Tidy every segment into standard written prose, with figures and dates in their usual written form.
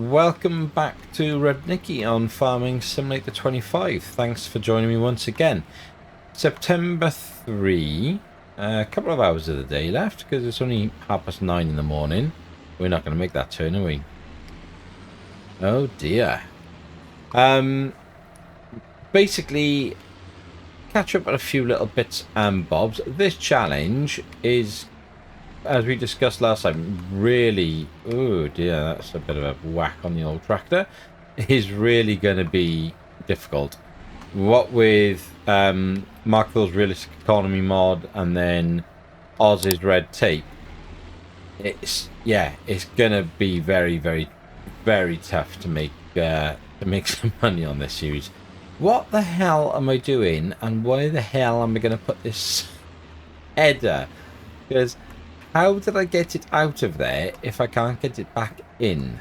welcome back to Rudniki on Farming Simulator 25. Thanks for joining me once again. September 3, a couple of hours of the day left because it's only 9:30 in the morning. We're not going to make that turn, are we? Oh dear. Basically, catch up on a few little bits and bobs. This challenge is, as we discussed last time, really, oh dear, that's a bit of a whack on the old tractor, is really going to be difficult. What with Markville's Realistic Economy mod and then Oz's Red Tape, it's going to be very, very, very tough to make some money on this series. What the hell am I doing, and why the hell am I going to put this header? Because how did I get it out of there if I can't get it back in?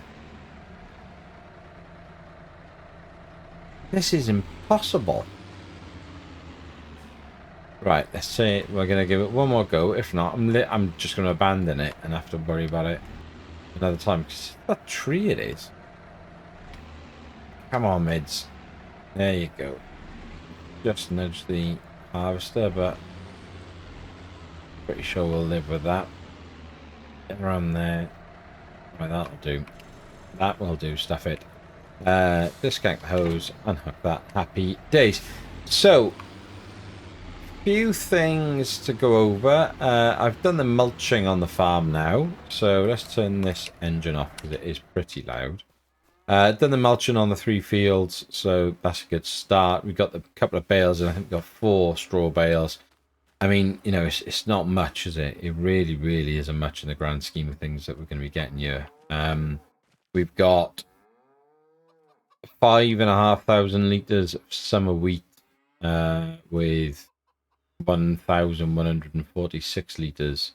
This is impossible. Right, let's say we're going to give it one more go. If not, I'm just going to abandon it and have to worry about it another time. Because what tree it is. Come on, mids. There you go. Just nudge the harvester, but pretty sure we'll live with that. Get around there. Right, that'll do. That will do. Stuff it. Disconnect the hose. Unhook that. Happy days. So, few things to go over. I've done the mulching on the farm now. So let's turn this engine off because it is pretty loud. Done the mulching on the 3 fields, so that's a good start. We've got a couple of bales, and I think we've got 4 straw bales. I mean, you know, it's not much, is it? It really, really isn't much in the grand scheme of things that we're going to be getting here. We've got 5,500 litres of summer wheat with 1,146 litres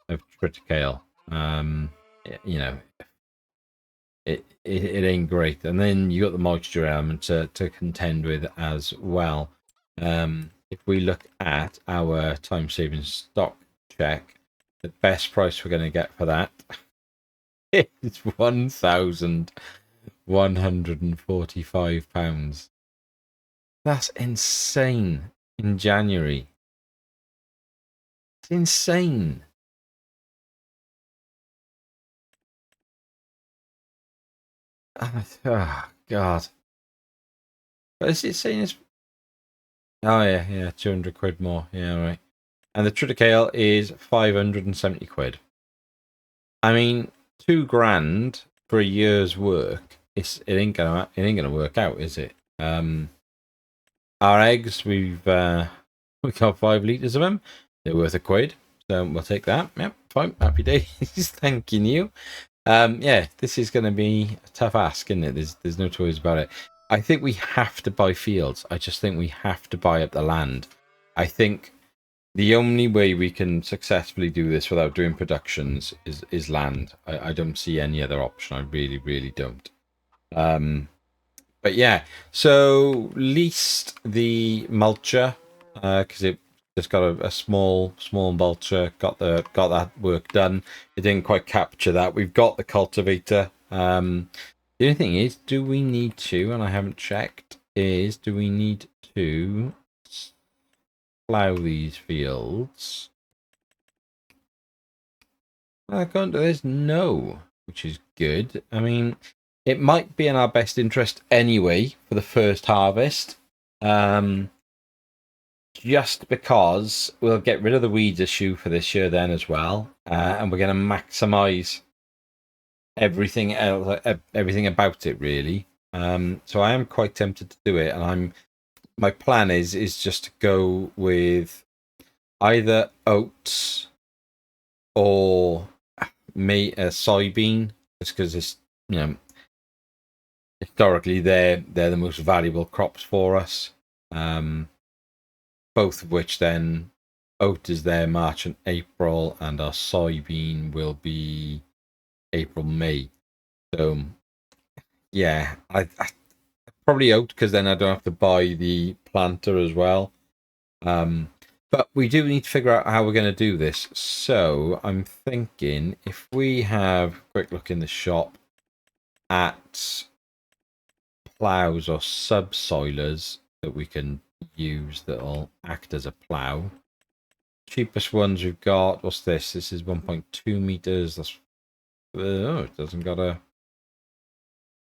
of triticale. You know, it ain't great. And then you got the moisture element to contend with as well. If we look at our time-saving stock check, the best price we're going to get for that is £1,145. That's insane in January. It's insane. Oh, God. But is it saying it's... Oh, yeah, 200 quid more. Yeah, right. And the triticale is 570 quid. I mean, £2,000 for a year's work. It ain't gonna work out, is it? Our eggs, we've got 5 litres of them. They're worth £1, so we'll take that. Yep, fine. Happy days. Thanking you. Yeah, this is going to be a tough ask, isn't it? There's no choice about it. I think we have to buy fields. I just think we have to buy up the land. I think the only way we can successfully do this without doing productions is land. I don't see any other option. I really, really don't. But yeah, so leased the mulcher because it just got a small mulcher. Got that work done. It didn't quite capture that. We've got the cultivator. The only thing is, do we need to? And I haven't checked. Do we need to plough these fields? I can't do this. No, which is good. I mean, it might be in our best interest anyway for the first harvest. Just because we'll get rid of the weeds issue for this year then as well. And we're going to maximise everything else, everything about it really. So I am quite tempted to do it, and my plan is just to go with either oats or a soybean, just because it's, you know, historically they're the most valuable crops for us. Both of which then, oat is there March and April, and our soybean will be April, May. So yeah, I probably oat, because then I don't have to buy the planter as well. But we do need to figure out how we're going to do this. So I'm thinking if we have a quick look in the shop at plows or subsoilers that we can use that'll act as a plow. Cheapest ones we've got, what's this? This is 1.2 meters. That's it doesn't got a,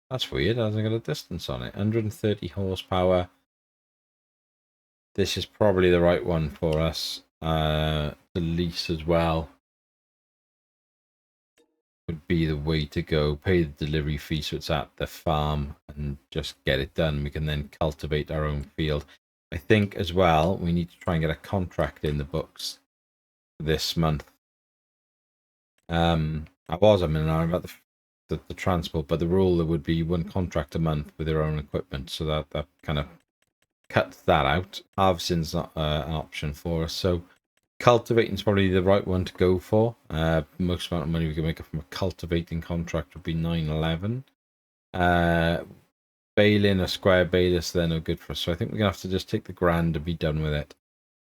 that's weird, it hasn't got a distance on it. 130 horsepower. This is probably the right one for us. The lease as well would be the way to go. Pay the delivery fee so it's at the farm and just get it done. We can then cultivate our own field. I think as well we need to try and get a contract in the books this month. I was I'm in about the transport, but the rule there would be one contract a month with their own equipment, so that kind of cuts that out. Harvesting's not an option for us, so cultivating is probably the right one to go for. Most amount of money we can make from a cultivating contract would be 911. Baling a square balis, they're no good for us, so I think we're gonna have to just take the grand and be done with it.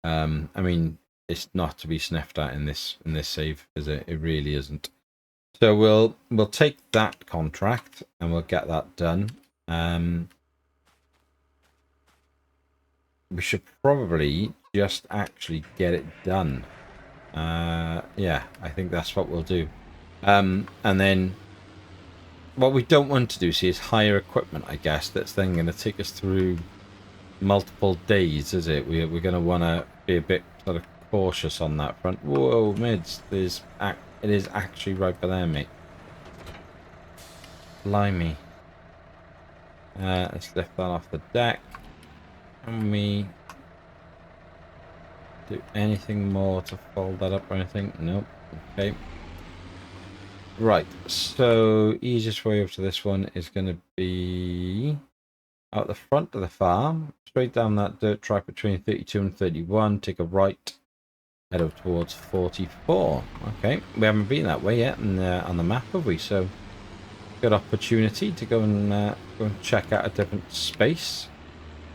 I mean, it's not to be sniffed at in this save, is it? It really isn't. So we'll take that contract and we'll get that done. We should probably just actually get it done. Yeah, I think that's what we'll do. And then what we don't want to do, see, is hire equipment, I guess. That's then going to take us through multiple days, is it? We're going to want to be a bit sort of cautious on that front. Whoa, mids, it is actually right by there, mate. Blimey. Let's lift that off the deck. Can we do anything more to fold that up or anything? Nope. Okay. Right, so easiest way up to this one is going to be out the front of the farm, straight down that dirt track between 32 and 31, take a right, head up towards 44. Okay, we haven't been that way yet on the map, have we? So good opportunity to go and check out a different space.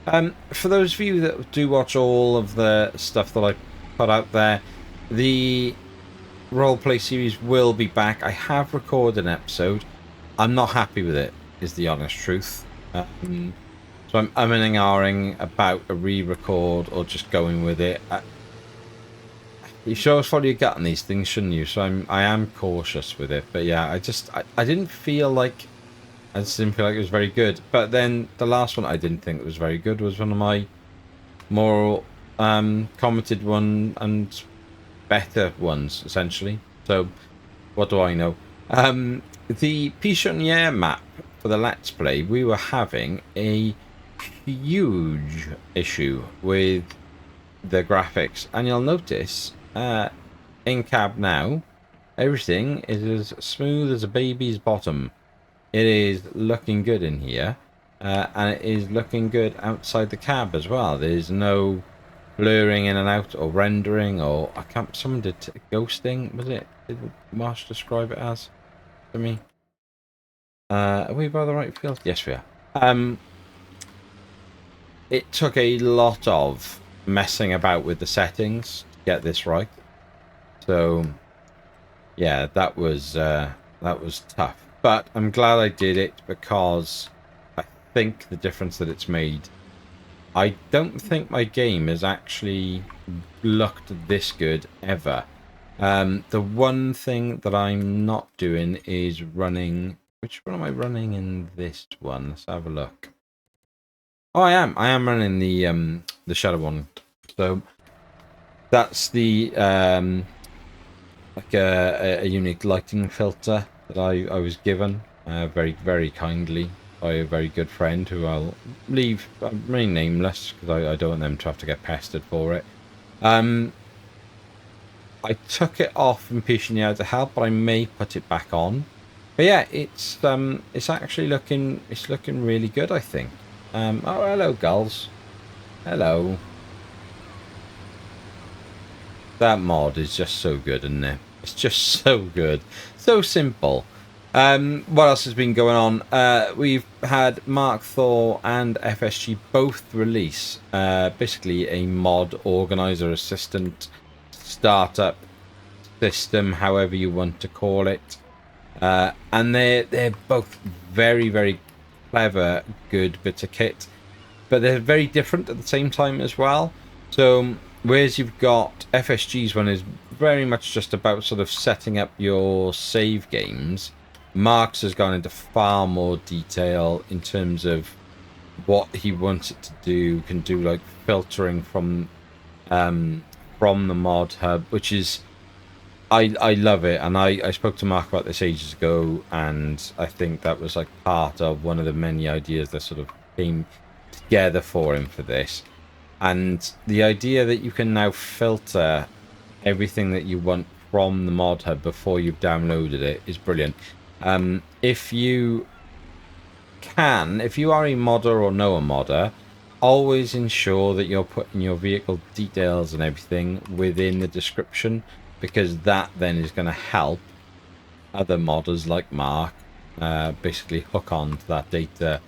For those of you that do watch all of the stuff that I put out there, the roleplay series will be back. I have recorded an episode. I'm not happy with it, is the honest truth. So I'm umming and ahhing about a re-record or just going with it. You should always follow your gut on these things, shouldn't you? So I am cautious with it. But yeah, I didn't feel like it was very good. But then the last one I didn't think was very good was one of my more commented one and better ones, essentially. So what do I know? The Pichonier map for the Let's Play, we were having a huge issue with the graphics, and you'll notice in cab now everything is as smooth as a baby's bottom. It is looking good in here, and it is looking good outside the cab as well. There's no blurring in and out or rendering, or I can't, someone did ghosting, was it? Did Marsh describe it as to me? Are we by the right field? Yes, we are. It took a lot of messing about with the settings to get this right. So yeah, that was tough. But I'm glad I did it, because I think the difference that it's made. I don't think my game has actually looked this good ever. The one thing that I'm not doing is running. Which one am I running in this one? Let's have a look. Oh, I am running the Shadow Wand. So that's the like a unique lighting filter that I was given very, very kindly by a very good friend who I'll remain nameless because I don't want them to have to get pestered for it. I took it off from Pichonier to help, but I may put it back on. But yeah, it's actually looking really good, I think. Oh, hello, gulls. Hello. That mod is just so good, isn't it? It's just so good. So simple. What else has been going on? We've had Mark Thor and FSG both release basically a mod organizer assistant startup system, however you want to call it. And they're both very, very clever, good bits of kit, but they're very different at the same time as well. So whereas you've got FSG's one is very much just about sort of setting up your save games, Mark's has gone into far more detail in terms of what he wants it to do. Can do like filtering from the mod hub, which is I love it, and I spoke to Mark about this ages ago, and I think that was like part of one of the many ideas that sort of came together for him for this. And the idea that you can now filter everything that you want from the mod hub before you've downloaded it is brilliant. If you if you are a modder or know a modder, always ensure that you're putting your vehicle details and everything within the description, because that then is going to help other modders like Mark basically hook on to that data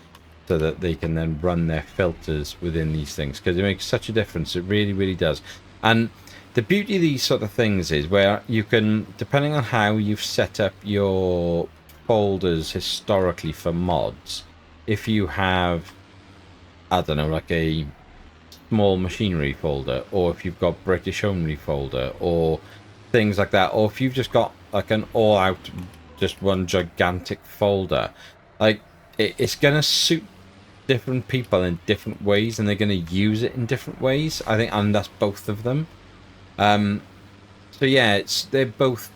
so that they can then run their filters within these things, because it makes such a difference. It really, really does. And the beauty of these sort of things is where you can, depending on how you've set up your folders historically for mods, if you have, I don't know, like a small machinery folder, or if you've got British only folder, or things like that, or if you've just got like an all out, just one gigantic folder, like it's gonna suit different people in different ways, and they're gonna use it in different ways, I think, and that's both of them. So yeah, they're both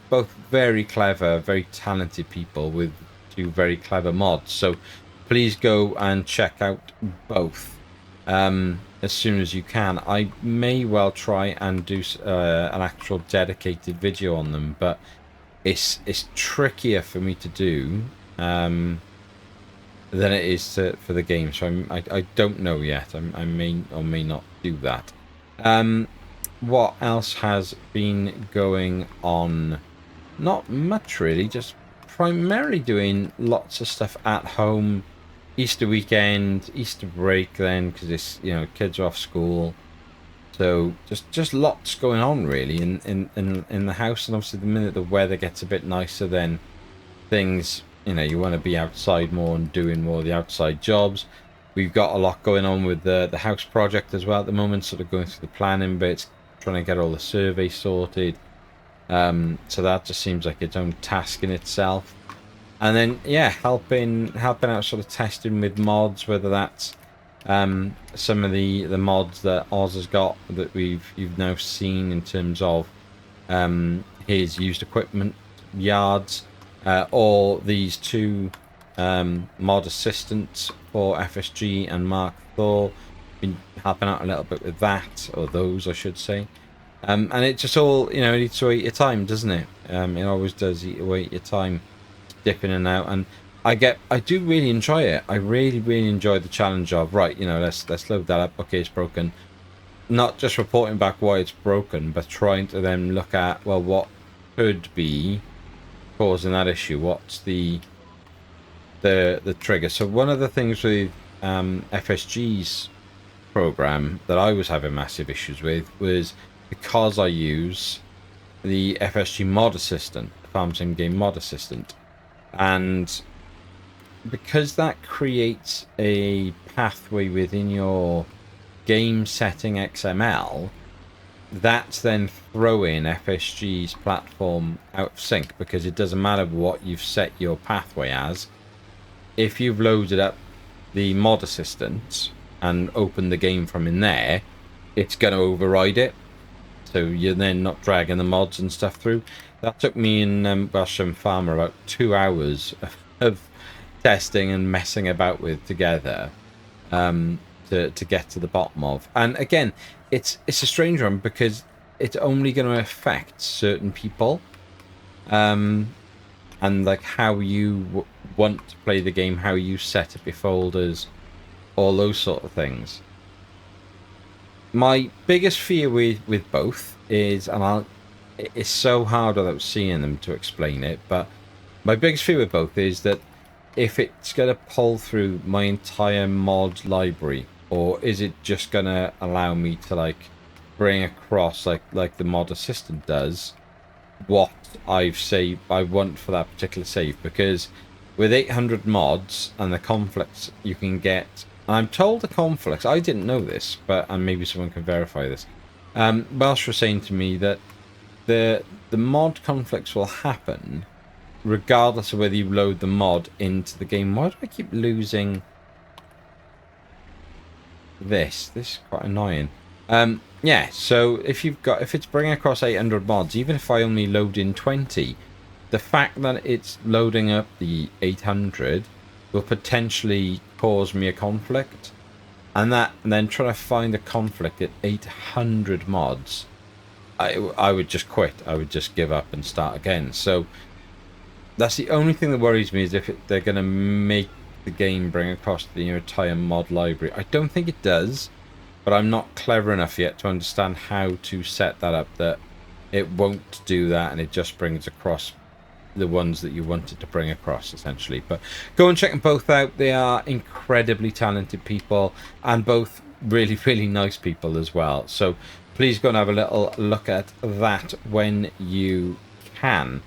very clever, very talented people with two very clever mods. So please go and check out both as soon as you can. I may well try and do an actual dedicated video on them, but it's trickier for me to do than it is for the game. So I don't know yet. I may or may not do that. What else has been going on? Not much really, just primarily doing lots of stuff at home. Easter weekend, Easter break then, because it's, you know, kids are off school. So just lots going on really in the house. And obviously the minute the weather gets a bit nicer, then things, you know, you want to be outside more and doing more of the outside jobs. We've got a lot going on with the house project as well at the moment, sort of going through the planning bits, trying to get all the surveys sorted. So that just seems like its own task in itself. And then yeah, helping out, sort of testing with mods, whether that's some of the mods that Oz has got that you've now seen in terms of his used equipment yards, or these two mod assistants for FSG and Mark Thor. Been helping out a little bit with that, or those I should say. And it just all, you know, it eats away your time, doesn't it? It always does eat away your time, dip in and out. And I do really enjoy it. I really, really enjoy the challenge of, right, you know, let's load that up. Okay, it's broken. Not just reporting back why it's broken, but trying to then look at, well, what could be causing that issue? What's the trigger? So one of the things with FSG's program that I was having massive issues with was because I use the FSG mod assistant, Farm Sim Game mod assistant, and because that creates a pathway within your game setting XML, that's then throwing FSG's platform out of sync, because it doesn't matter what you've set your pathway as. If you've loaded up the mod assistant and opened the game from in there, it's going to override it. So you're then not dragging the mods and stuff through. That took me and Welsham Farmer about 2 hours of testing and messing about with together to get to the bottom of. And again, it's a strange one because it's only going to affect certain people, and like how you want to play the game, how you set up your folders, all those sort of things. My biggest fear with both is, and it's so hard without seeing them to explain it, but my biggest fear with both is that if it's going to pull through my entire mod library, or is it just going to allow me to like bring across, like the mod assistant does, what I want for that particular save, because with 800 mods and the conflicts you can get, and I'm told the conflicts, I didn't know this, but and maybe someone can verify this. Welsh was saying to me that the mod conflicts will happen regardless of whether you load the mod into the game. Why do I keep losing this? This is quite annoying. Yeah, so if it's bringing across 800 mods, even if I only load in 20, the fact that it's loading up the 800 will potentially cause me a conflict, and then trying to find a conflict at 800 mods, I would just quit. I would just give up and start again. So that's the only thing that worries me, is if they're going to make the game bring across the entire mod library. I don't think it does, but I'm not clever enough yet to understand how to set that up, that it won't do that and it just brings across the ones that you want it to bring across, essentially. But go and check them both out. They are incredibly talented people, and both really, really nice people as well. So please go and have a little look at that when you can.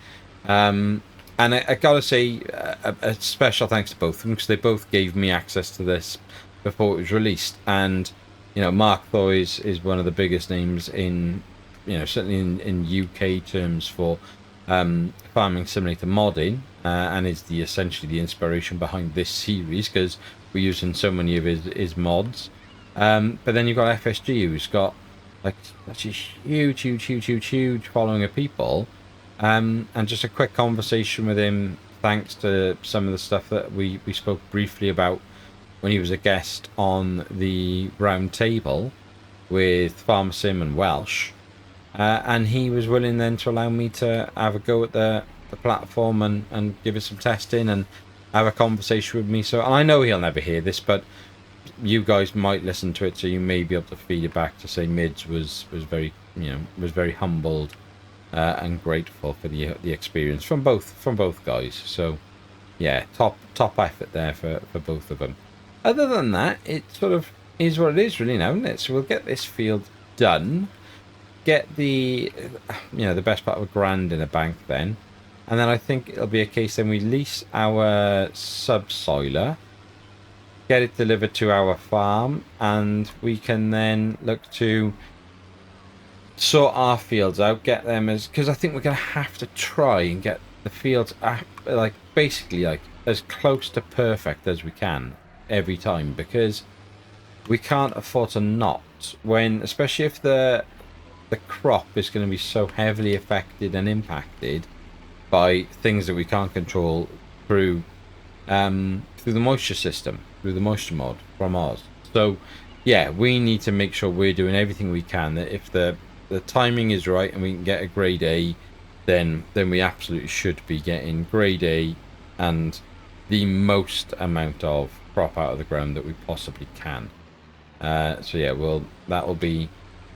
And I gotta say, a special thanks to both of them, because they both gave me access to this before it was released. And Mark Thoy is one of the biggest names in, certainly in UK terms for farming simulator modding, and is essentially the inspiration behind this series, because we're using so many of his mods. But then you've got FSG, who's got like such a huge following of people. And just a quick conversation with him, thanks to some of the stuff that we spoke briefly about when he was a guest on the round table with PharmaSim and Welsh. And he was willing then to allow me to have a go at the platform and give it some testing and have a conversation with me. So I know he'll never hear this, but you guys might listen to it, so you may be able to feed it back to say Mids was very humbled and grateful for the experience from both guys. So yeah, top effort there for both of them. Other than that, it sort of is what it is, really, now, isn't it? So we'll get this field done, get the best part of £1,000 in a bank then, and then I think it'll be a case then we lease our subsoiler, get it delivered to our farm, and we can then look to sort our fields out, get them because I think we're going to have to try and get the fields basically as close to perfect as we can every time, because we can't afford to not, especially if the crop is going to be so heavily affected and impacted by things that we can't control through the moisture system, through the moisture mod from Oz. So yeah, we need to make sure we're doing everything we can, that if the timing is right and we can get a grade A, then we absolutely should be getting grade A and the most amount of crop out of the ground that we possibly can. So yeah, that will be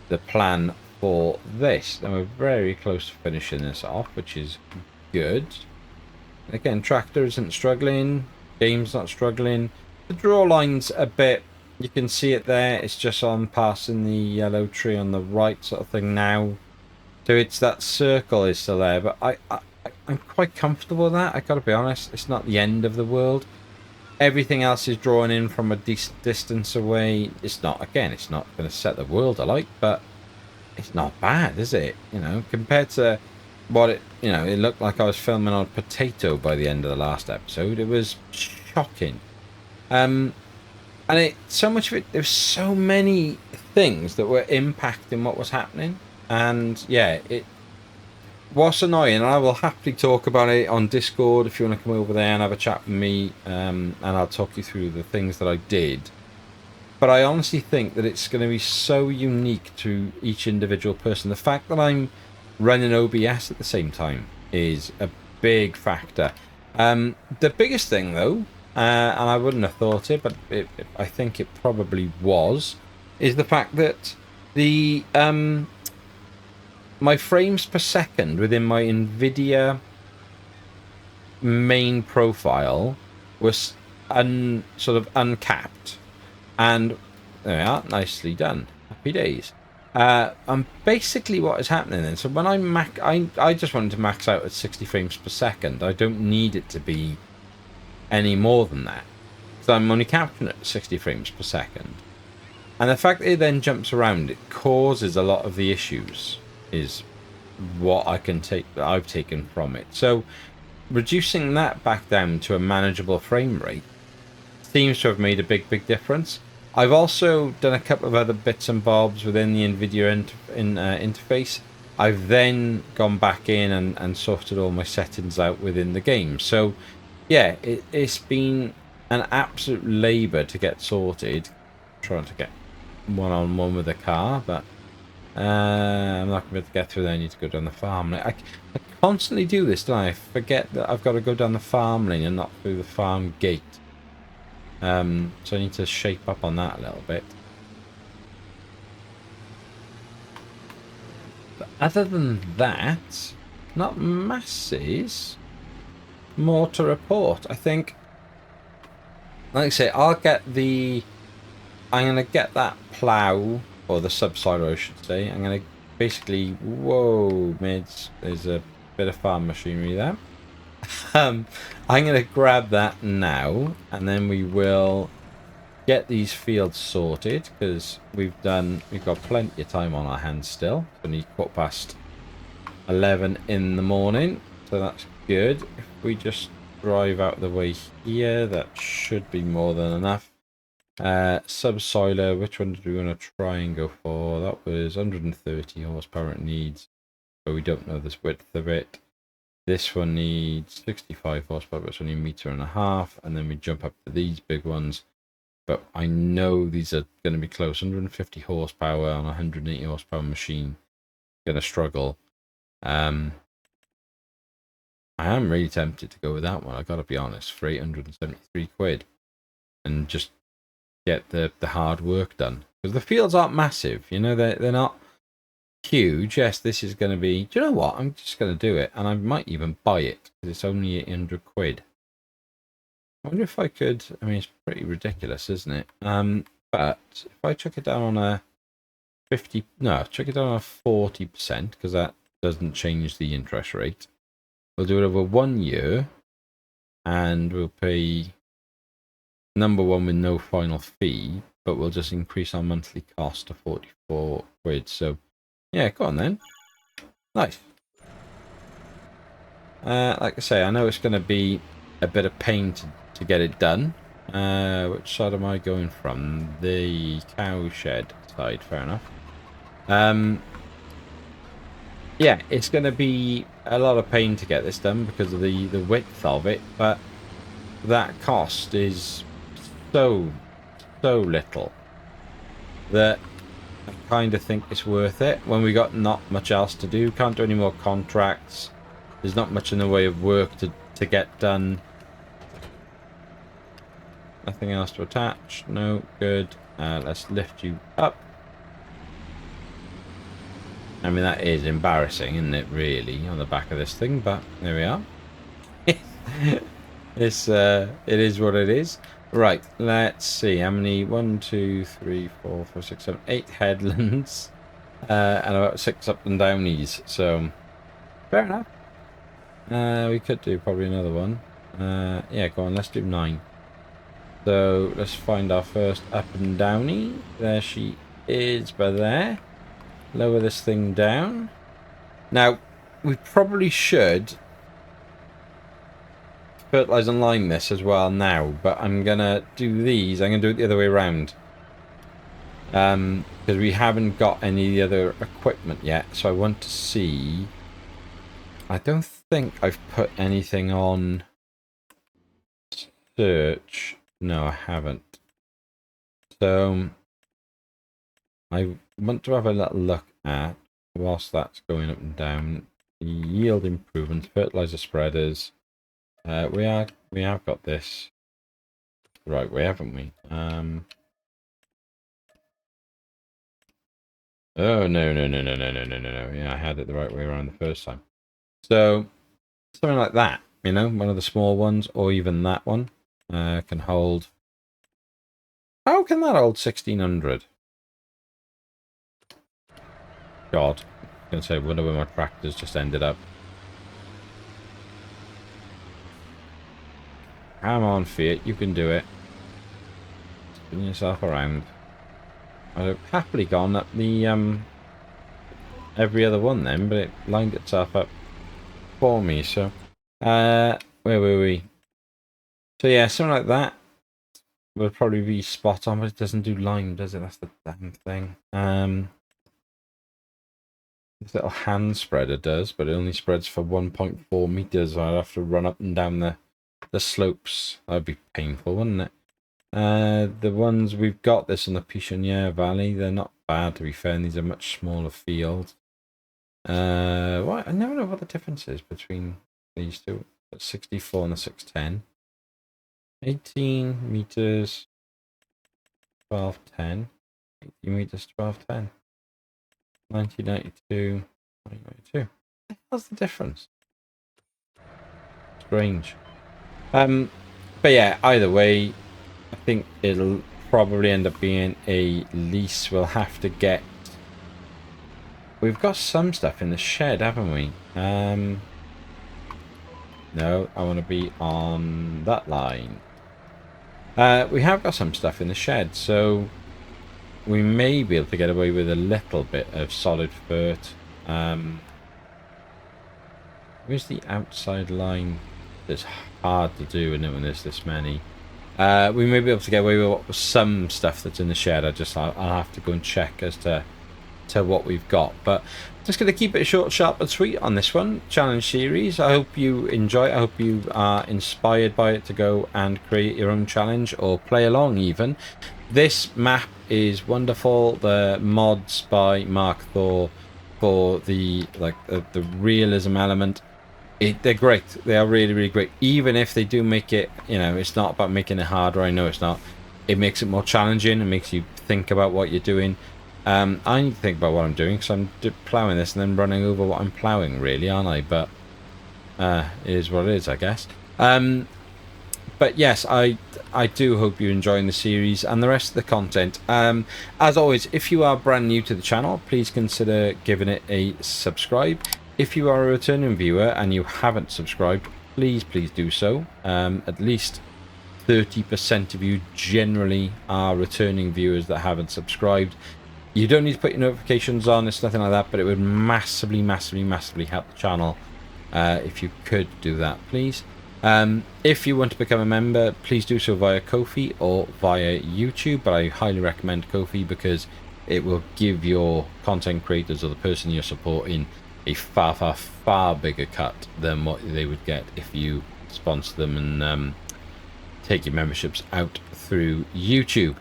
the plan for this. And we're very close to finishing this off, which is good. Again, tractor isn't struggling, game's not struggling. The draw line's a bit, you can see it there, it's just on passing the yellow tree on the right sort of thing now. So it's that circle is still there, but I'm quite comfortable with that, I gotta be honest. It's not the end of the world. Everything else is drawn in from a decent distance away. It's not going to set the world alight, but it's not bad, is it? Compared to what it looked like I was filming on potato by the end of the last episode. It was shocking. And so much of it, there's so many things that were impacting what was happening. And yeah, it was annoying, and I will happily talk about it on Discord if you want to come over there and have a chat with me, and I'll talk you through the things that I did. But I honestly think that it's going to be so unique to each individual person. The fact that I'm running OBS at the same time is a big factor. The biggest thing, though, and I wouldn't have thought it, but I think it probably was, is the fact that the my frames per second within my NVIDIA main profile was sort of uncapped. And there we are, nicely done. Happy days. And basically what is happening then, so when I just wanted to max out at 60 frames per second. I don't need it to be any more than that. So I'm only capturing at 60 frames per second. And the fact that it then jumps around, it causes a lot of the issues, is what I've taken from it. So reducing that back down to a manageable frame rate seems to have made a big difference. I've also done a couple of other bits and bobs within the NVIDIA interface. I've then gone back in and sorted all my settings out within the game. So yeah, it's been an absolute labour to get sorted. Trying to get one-on-one with the car, but I'm not going to be able to get through there. I need to go down the farm lane. I constantly do this, don't I? I forget that I've got to go down the farm lane and not through the farm gate. So I need to shape up on that a little bit. But other than that, not masses. More to report. I think, like I say, I'm going to get that plough, or the subsoiler I should say. I'm going to basically, whoa, mids, there's a bit of farm machinery there. I'm going to grab that now, and then we will get these fields sorted, because we've got plenty of time on our hands still. It's only 11:15 in the morning, so that's good. If we just drive out of the way here, that should be more than enough. Subsoiler, which one do we want to try and go for? That was 130 horsepower it needs, but we don't know this width of it. This one needs 65 horsepower, but it's only 1.5 meters, and then we jump up to these big ones. But I know these are going to be close. 150 horsepower on a 180 horsepower machine. Going to struggle. I am really tempted to go with that one, I got to be honest, for 873 quid. And just get the hard work done. Because the fields aren't massive, you know, they're not huge. Yes, this is going to be, do you know what, I'm just going to do it, and I might even buy it, because it's only 800 quid. I wonder if I could, I mean, it's pretty ridiculous, isn't it? But if I chuck it down on a 50, no, chuck it down on a 40%, because that doesn't change the interest rate. We'll do it over 1 year, and we'll pay number one with no final fee, but we'll just increase our monthly cost to 44 quid. So yeah, go on then. Nice. Like I say, I know it's going to be a bit of pain to get it done. Which side am I going from? The cow shed side, fair enough. Yeah, it's going to be a lot of pain to get this done because of the width of it, but that cost is so little that I kind of think it's worth it. When we got not much else to do, can't do any more contracts, there's not much in the way of work to get done. Nothing else to attach. No, good. Let's lift you up. I mean, that is embarrassing, isn't it, really, on the back of this thing, but there we are. It is what it is. Right, let's see how many. 1, 2, 3, 4, 5, 6, 7, 8 headlands, and about 6 up and downies. So fair enough. We could do probably another one. Yeah, go on. Let's do 9. So let's find our first up and downy. There she is, by there. Lower this thing down. Now we probably should fertilize and lime this as well now, but I'm gonna do these. I'm gonna do it the other way around, because we haven't got any other equipment yet. So I want to see. I don't think I've put anything on search. No, I haven't. So I want to have a little look at, whilst that's going up and down, the yield improvements, fertilizer spreaders. We have got this the right way, haven't we? Oh no. Yeah, I had it the right way around the first time. So something like that, you know, one of the small ones, or even that one, can hold. How can that hold 1600? God. I was going to say, I wonder where my tractor's just ended up. Come on, Fiat, you can do it. Spin yourself around. I'd have happily gone up the every other one then, but it lined itself up for me. So, where were we? So yeah, something like that would probably be spot on, but it doesn't do lime, does it? That's the damn thing. This little hand spreader does, but it only spreads for 1.4 meters. I'd have to run up and down the slopes. That'd be painful, wouldn't it? The ones we've got this on the Pichonier Valley, they're not bad to be fair, and these are much smaller fields. What? I never know what the difference is between these two. The 64 and the 610. 18 meters, 1210. 80 meters, 1210. 1992, 1992. What's the difference? Strange. But yeah, either way, I think it'll probably end up being a lease. We'll have to get. We've got some stuff in the shed, haven't we? No, I want to be on that line. We have got some stuff in the shed, so we may be able to get away with a little bit of solid fert. Where's the outside line? It's hard to do, isn't it, when there's this many. We may be able to get away with some stuff that's in the shed. I'll have to go and check as to what we've got, but just going to keep it short, sharp and sweet on this one challenge series. I hope you enjoy it. I hope you are inspired by it to go and create your own challenge or play along even. This map is wonderful. The mods by Mark Thor for the the realism element, they're great. They are really, really great. Even if they do make it, it's not about making it harder. I know it's not. It makes it more challenging. It makes you think about what you're doing. I need to think about what I'm doing because I'm ploughing this and then running over what I'm ploughing, really, aren't I? But it is what it is, I guess. But yes, I do hope you're enjoying the series and the rest of the content. As always, if you are brand new to the channel, please consider giving it a subscribe. If you are a returning viewer and you haven't subscribed, please do so. At least 30% of you generally are returning viewers that haven't subscribed. You don't need to put your notifications on, it's nothing like that, but it would massively help the channel if you could do that, please. If you want to become a member, please do so via Ko-fi or via YouTube, but I highly recommend Ko-fi because it will give your content creators or the person you're supporting a far bigger cut than what they would get if you sponsor them and take your memberships out through YouTube.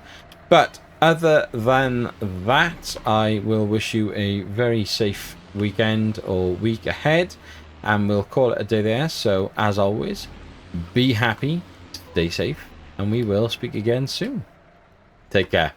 But other than that, I will wish you a very safe weekend or week ahead, and we'll call it a day there. So as always, be happy, stay safe, and we will speak again soon. Take care.